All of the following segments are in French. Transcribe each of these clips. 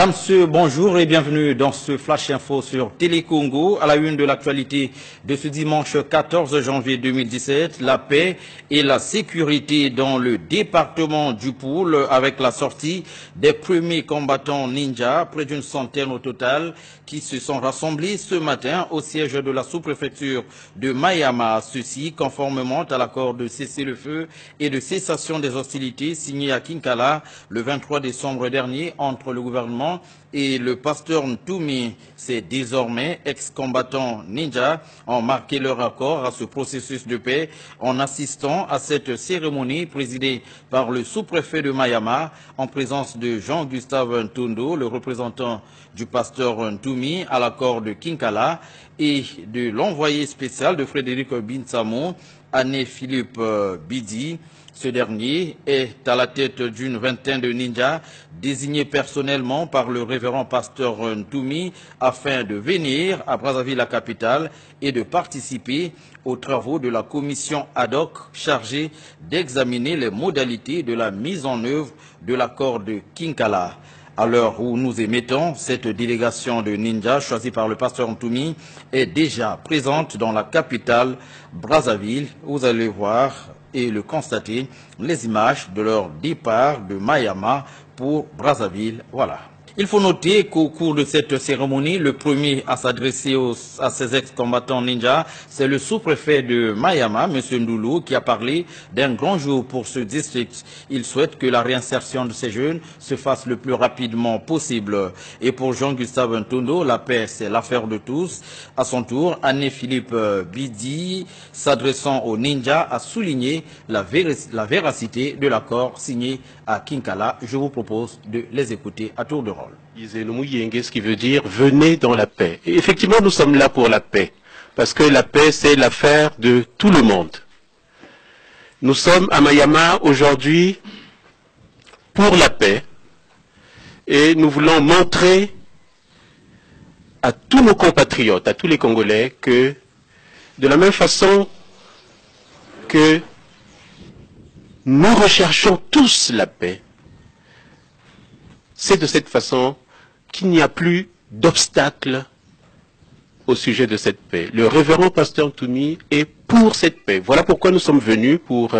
Mesdames, Messieurs, bonjour et bienvenue dans ce Flash Info sur Télé Congo. À la une de l'actualité de ce dimanche 14 janvier 2017, la paix et la sécurité dans le département du Poul avec la sortie des premiers combattants ninja, près d'une centaine au total, qui se sont rassemblés ce matin au siège de la sous-préfecture de Mayama. Ceci conformément à l'accord de cessez-le-feu et de cessation des hostilités signé à Kinkala le 23 décembre dernier entre le gouvernement et le pasteur Ntoumi. Ces désormais ex-combattants ninja ont marqué leur accord à ce processus de paix en assistant à cette cérémonie présidée par le sous-préfet de Mayama en présence de Jean-Gustave Ntondo, le représentant du pasteur Ntoumi à l'accord de Kinkala, et de l'envoyé spécial de Frédéric Binsamo, Anne-Philippe Bidi. Ce dernier est à la tête d'une vingtaine de ninjas désignés personnellement par le révérend pasteur Ntoumi afin de venir à Brazzaville, la capitale, et de participer aux travaux de la commission ad hoc chargée d'examiner les modalités de la mise en œuvre de l'accord de Kinkala. À l'heure où nous émettons, cette délégation de ninjas choisie par le pasteur Ntoumi est déjà présente dans la capitale Brazzaville. Vous allez voir et le constater, les images de leur départ de Mayama pour Brazzaville. Voilà. Il faut noter qu'au cours de cette cérémonie, le premier à s'adresser à ces ex-combattants ninjas, c'est le sous-préfet de Mayama, M. Ndoulou, qui a parlé d'un grand jour pour ce district. Il souhaite que la réinsertion de ces jeunes se fasse le plus rapidement possible. Et pour Jean-Gustave Ntondo, la paix, c'est l'affaire de tous. À son tour, Anne-Philippe Bidi, s'adressant aux ninjas, a souligné la véracité de l'accord signé à Kinkala. Je vous propose de les écouter à tour de rôle. Ce qui veut dire venez dans la paix. Et effectivement, nous sommes là pour la paix, parce que la paix, c'est l'affaire de tout le monde. Nous sommes à Mayama aujourd'hui pour la paix, et nous voulons montrer à tous nos compatriotes, à tous les Congolais, que de la même façon que nous recherchons tous la paix, c'est de cette façon qu'il n'y a plus d'obstacle au sujet de cette paix. Le révérend pasteur Ntoumi est pour cette paix. Voilà pourquoi nous sommes venus pour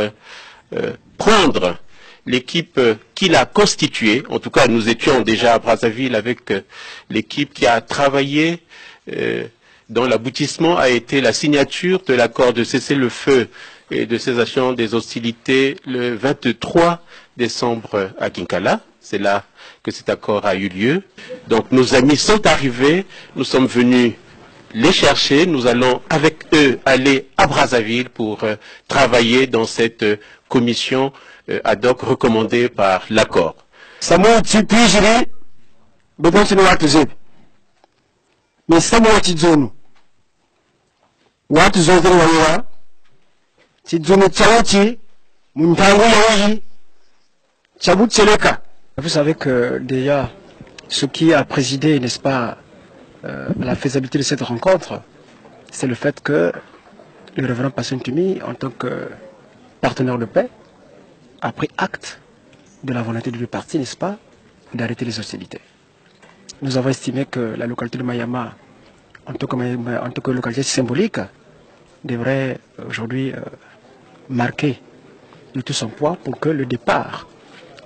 prendre l'équipe qu'il a constituée. En tout cas, nous étions déjà à Brazzaville avec l'équipe qui a travaillé dont l'aboutissement a été la signature de l'accord de cessez-le-feu et de cessation des hostilités le 23 décembre à Kinkala. C'est là que cet accord a eu lieu. Donc nos amis sont arrivés, nous sommes venus les chercher, nous allons avec eux aller à Brazzaville pour travailler dans cette commission ad hoc recommandée par l'accord. Vous savez que déjà, ce qui a présidé, n'est-ce pas, la faisabilité de cette rencontre, c'est le fait que le révérend pasteur Ntoumi, en tant que partenaire de paix, a pris acte de la volonté de deux parties, n'est-ce pas, d'arrêter les hostilités. Nous avons estimé que la localité de Mayama, en tant que localité symbolique, devrait aujourd'hui marquer de tout son poids pour que le départ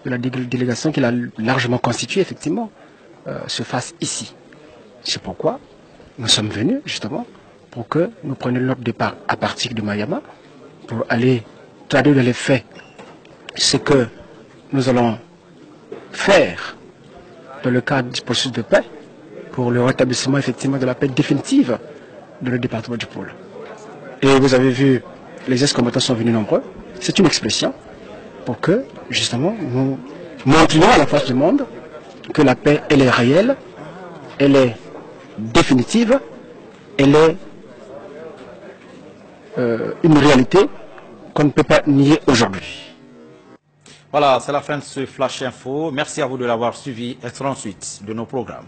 de la délégation qu'il a largement constituée, effectivement, se fasse ici. C'est pourquoi nous sommes venus, justement, pour que nous prenions notre départ à partir de Mayama, pour aller traduire dans les faits ce que nous allons faire dans le cadre du processus de paix, pour le rétablissement, effectivement, de la paix définitive dans le département du Pôle. Et vous avez vu, les ex-combattants sont venus nombreux. C'est une expression pour que, justement, nous montrions à la face du monde que la paix, elle est réelle, elle est définitive, elle est une réalité qu'on ne peut pas nier aujourd'hui. Voilà, c'est la fin de ce Flash Info. Merci à vous de l'avoir suivi. Excellente suite de nos programmes.